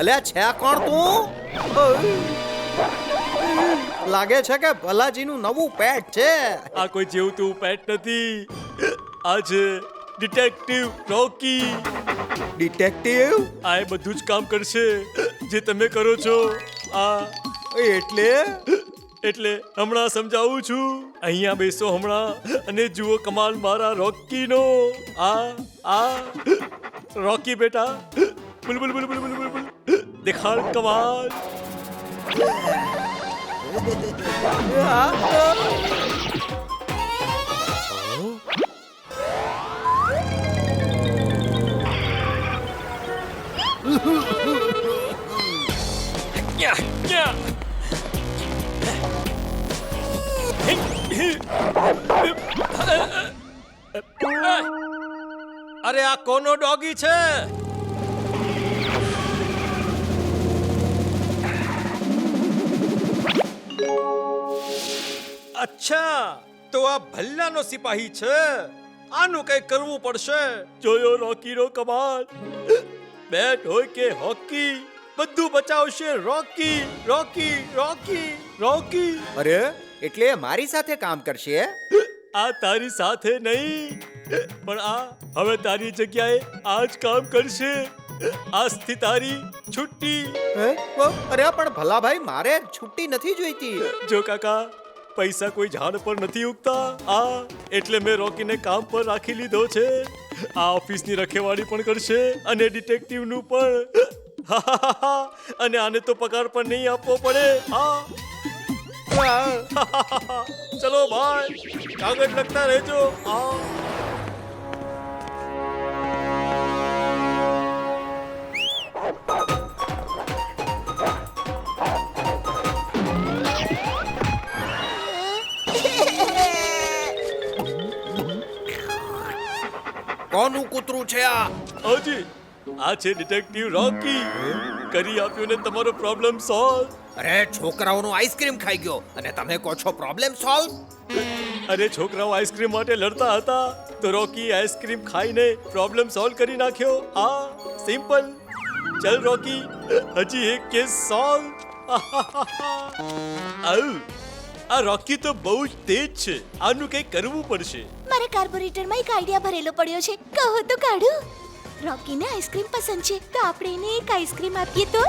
અલ્યા છે કોણ તું? લાગે છે કે ભલાજીનું નવું પેટ છે. આ કોઈ જેવું તેવું પેટ નથી. આ છે ડિટેક્ટિવ રોકી. ડિટેક્ટિવ આ એ બધું જ કામ કરશે જે તમે કરો છો. એટલે એટલે હમણાં સમજાવું છું. અહીંયા બેસો હમણાં અને જુઓ કમાલ મારા રોકીનો. આ રોકી બેટા, બુલ બુલ બુલ બુલ બુલ બુલ બુલ. દેખાડ કમાલ. અરે આ કોનો ડોગી છે? અચ્છા, તો આ ભલ્લાનો સિપાહી છે. આનું કઈ કરવું પડશે. જોયો રોકીનો કમાલ. બેટ હોય કે હોકી, બધું બચાવશે રોકી. રોકી રોકી રોકી. અરે એટલે મારી સાથે કામ કરશે? આ તારી સાથે નહીં, પણ આ હવે તારી જગ્યાએ આ જ કામ કરશે. આજથી તારી છુટ્ટી. અરે પણ ભલા ભાઈ, મારે છુટ્ટી નથી જોઈતી. જો કાકા, પૈસા કોઈ ઝાડ પર નથી ઉગતા. એટલે મેં રોકીને કામ પર રાખી લીધો છે. આ ઓફિસની રખેવાળી પણ કરશે અને ડિટેક્ટિવનું પણ. અને આને તો પગાર પણ નહીં આપવો પડે. ચલો ભાઈ, કાગળ લખતા રહેજો. કોનું કૂતરું છે આ? હાજી, આ છે ડિટેક્ટિવ રોકી. કરી આપ્યો ને તમારો પ્રોબ્લેમ સોલ્વ. અરે છોકરાઓનો આઈસ્ક્રીમ ખાઈ ગયો અને તમે કહો છો પ્રોબ્લેમ સોલ્વ? અરે છોકરાઓ આઈસ્ક્રીમ માટે લડતા હતા તો રોકી આઈસ્ક્રીમ ખાઈને પ્રોબ્લેમ સોલ્વ કરી નાખ્યો. સિમ્પલ. ચલ રોકી, હજી એક કેસ સોલ્વ. આ રોકી તો બહુ જ તેજ છે. આનું કંઈક કરવું પડશે. મારા કાર્બોરેટરમાં એક આઈડિયા ભરેલો પડ્યો છે, કહો તો કાઢું. રોકીને આઈસ્ક્રીમ પસંદ છે, તો આપણે એને એક આઈસ્ક્રીમ આપીએ તો?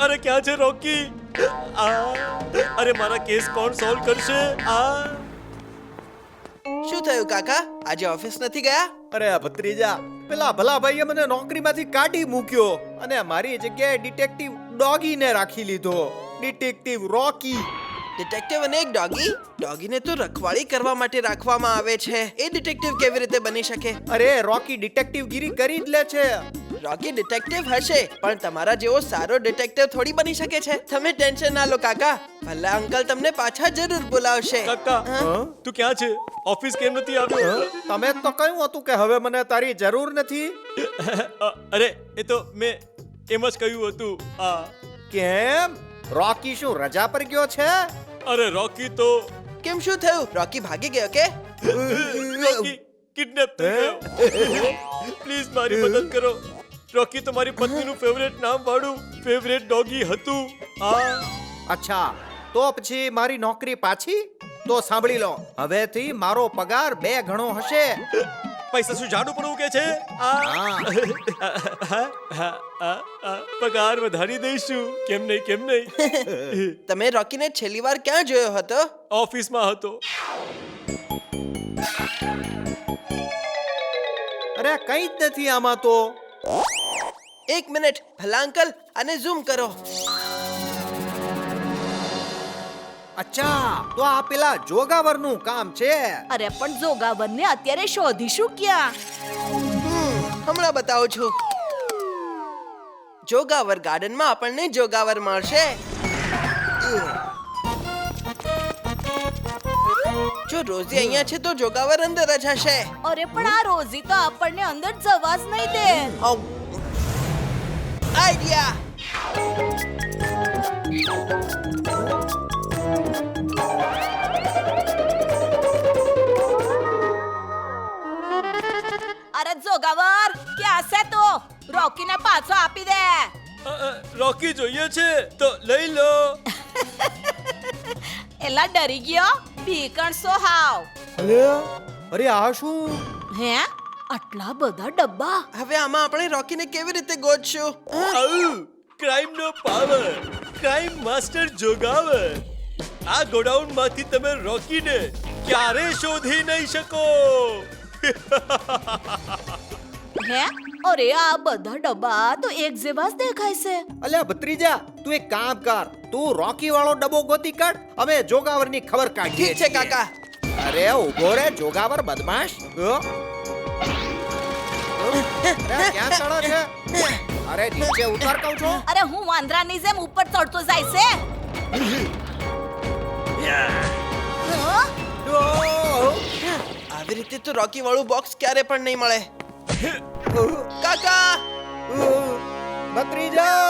અરે ક્યાં છે રોકી? અરે મારા કેસ કોણ સોલ્વ કરશે? શું થયું કાકા, આજે ઓફિસ નથી ગયા? અરે ભત્રીજા, પેલા ભલા ભાઈએ મને નોકરીમાંથી કાઢી મૂક્યો અને મારી જગ્યાએ ડિટેક્ટિવ ડોગીને રાખી લીધો. ડિટેક્ટિવ રોકી. ડિટેક્ટિવ અને એક ડોગી? ડોગીને તો રખવાળી કરવા માટે રાખવામાં આવે છે. એ ડિટેક્ટિવ કેવી રીતે બની શકે? અરે રોકી ડિટેક્ટિવ ગીરી કરી જ લે છે. રોકી ડિટેક્ટિવ હશે, પણ તમારા જેવો સારો ડિટેક્ટિવ થોડી બની શકે છે. તમે ટેન્શન ના લો કાકા, ભલા અંકલ તમને પાછા જરૂર બોલાવશે. કાકા, તું ક્યાં છે? ઓફિસ કેમ નથી આવ્યો? તમે તો કહ્યું હતું કે હવે મને તારી જરૂર નથી. અરે એ તો મેં એમ જ કહ્યું હતું. કેમ? રોકી શું રજા પર ગયો છે? અરે રોકી તો કેમ, શું થયું? રોકી ભાગી ગયો કે? રોકી કિડનેપ થઈ ગયો. પ્લીઝ મારી મદદ કરો. રોકી તો મારી પત્નીનું ફેવરેટ નામ વાળું ફેવરેટ ડોગી હતું. અચ્છા, તો પછી મારી નોકરી પાછી? તો સાંભળી લો, હવેથી મારો પગાર 2 ગણો હશે. પૈસા શું જાડું પણ ઉગે છે? પગાર વધારી દઈશું. કેમ નહીં, કેમ નહીં. તમે રોકીને છેલ્લી વાર ક્યાં જોયો હતો? ઓફિસમાં હતો. અરે કઈ જ નથી આમાં તો. 1 મિનિટ, ભલા અંકલ આને ઝૂમ કરો. અચ્છા તો આ પેલા જોગાવરનું કામ છે. અરે પણ જોગાવરને અત્યારે શોધીશું ક્યાં? હમણાં બતાવું છું. જોગાવર ગાર્ડનમાં આપણને જોગાવર મળશે. જો રોઝી અહીંયા છે તો જોગાવર અંદર જ હશે. અરે પણ આ રોઝી તો આપણને અંદર જવા જ નહીં દે. આઈડિયા. અરે જોગાવર ક્યાં છે તું? રોકીને પાછો આપી દે. રોકી જોઈએ છે તો લઈ લો. એલા ડરી ગયો? ભીકણ સો હાવ. અરે આ શું? હે આટલા બધા ડબ્બા? હવે આમાં આપણે રોકીને કેવી રીતે ગોતશું? ક્રાઇમ નો પાવર, ક્રાઇમ માસ્ટર જોગાવર. આ ગોડાઉન માંથી તમે રોકીને ક્યારે શોધી નહીં શકો. હે અરે આ બધા ડબ્બા તો એક જેવા જ દેખાય છે. અલ્યા ભત્રીજા તું એક કામ કર, તું રોકી વાળો ડબ્બો ગોતી કાઢ, અમે જોગાવરની ખબર કાઢીએ ઠીક છે છીએ. કાકા. અરે ઉભો રે જોગાવર બદમાશ. અરે ક્યાં ચડે છે? અરે નીચે ઉતાર કહું છું. અરે હું વાંદરાની જેમ ઉપર ચડતો જાય છે. હા? આવી રીતે તો રોકી વાળું બોક્સ ક્યારે પણ નહીં મળે. કાકા ભત્રીજા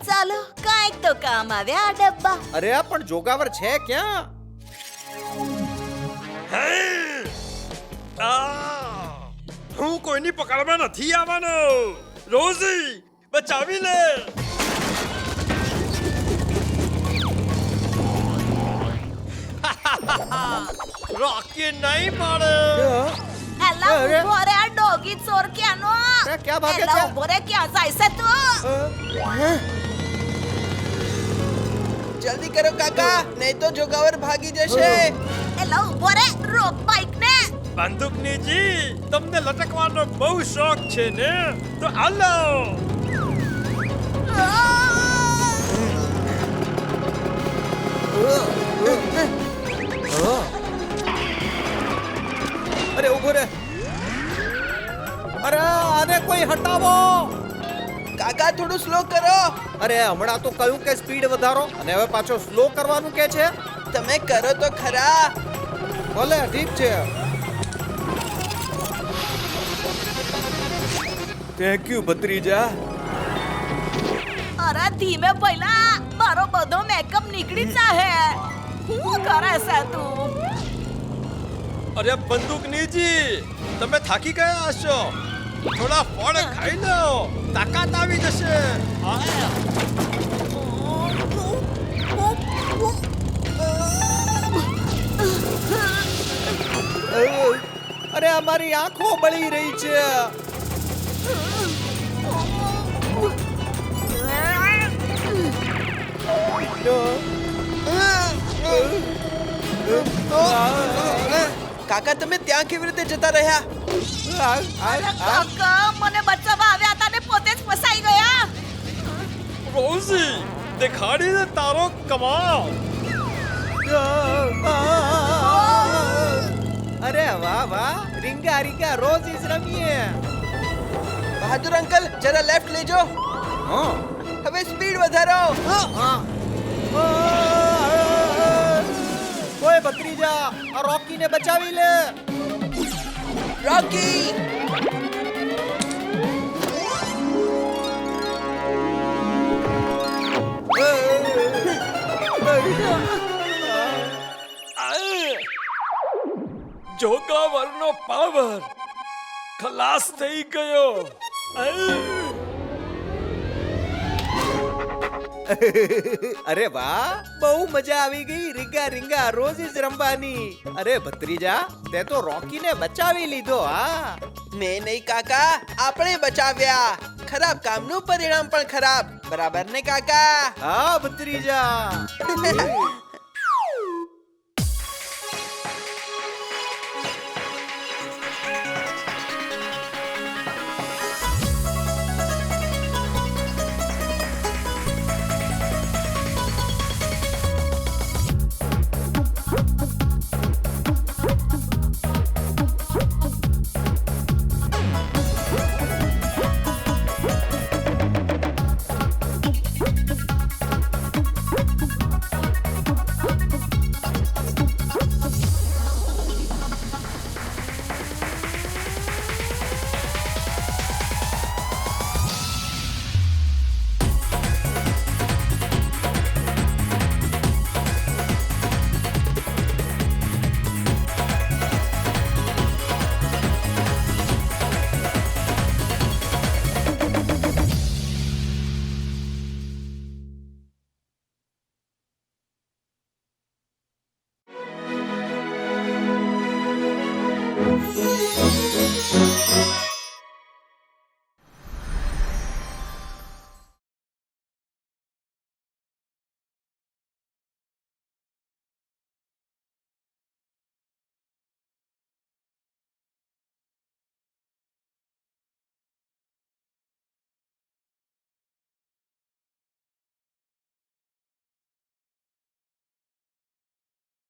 ચાલો કાંઈક તો કામ આવ્યા આ ડબ્બા. અરે પણ જોગાવર છે ક્યાં? હું કોઈની પકડમાં નથી આવવાનો. રોઝી બચાવી લે. રોકી નહીં મળે. એલા અરે. ઉભો રે આ ડોગી ચોર ક્યાંનો? અરે, ક્યાં ભાગે એલા છે? ઉભો રે ક્યાં જાય છે તું? જલ્દી કરો કાકા, નહીં તો જોગાવર ભાગી જશે. એલા ઉભો રે રોક બાઈક ને. બંદૂકનીજી તમને લટકવાનો બહુ શોખ છે ને, તો હાલો. અરે ઉભો રે. અરે આને કોઈ હટાવો. કાકા થોડું સ્લો કરો. અરે હમણાં તો કહ્યું કે સ્પીડ વધારો અને હવે પાછો સ્લો કરવાનું કે છે. તમે કરો તો ખરા. ભલે ઠીક છે. થેન્ક યુ ભત્રીજા. અરે ધીમે પહેલા મારો બધો મેકઅપ નીકળી જાહે. શું કરે છે તું? અરે બંદૂકનીજી તમે થાકી ગયા હશો, થોડા ફળ ખાઈ લો, તાકાત આવી જશે. અરે અમારી આંખો બળી રહી છે. કાકા તમે ત્યાં કેવી રીતે જતા રહ્યા? અરે કાકા મને બચાવવા આવ્યા હતા ને પોતે જ ફસાઈ ગયા. રોઝી દેખાડી દે તારો કમાલ. અરે વાહ વાહ, રીંગા રીંગા રોજ જ રમીએ. બહાદુર અંકલ જરા લેફ્ટ લેજો. હા હવે સ્પીડ વધારો. હા. ઓય ભત્રીજા આ રોકીને બચાવી લે. રોકી જોગાવરનો પાવર ખલાસ થઈ ગયો. અરે વાહ, બહુ મજા આવી ગઈ. રીંગા રીંગા રોજ જ રમવાની. અરે ભત્રીજા, તે તો રોકીને બચાવી લીધો. હા, મેં નહીં કાકા, આપણે બચાવ્યા. ખરાબ કામનું પરિણામ પણ ખરાબ, બરાબર ને કાકા? હા ભત્રીજા.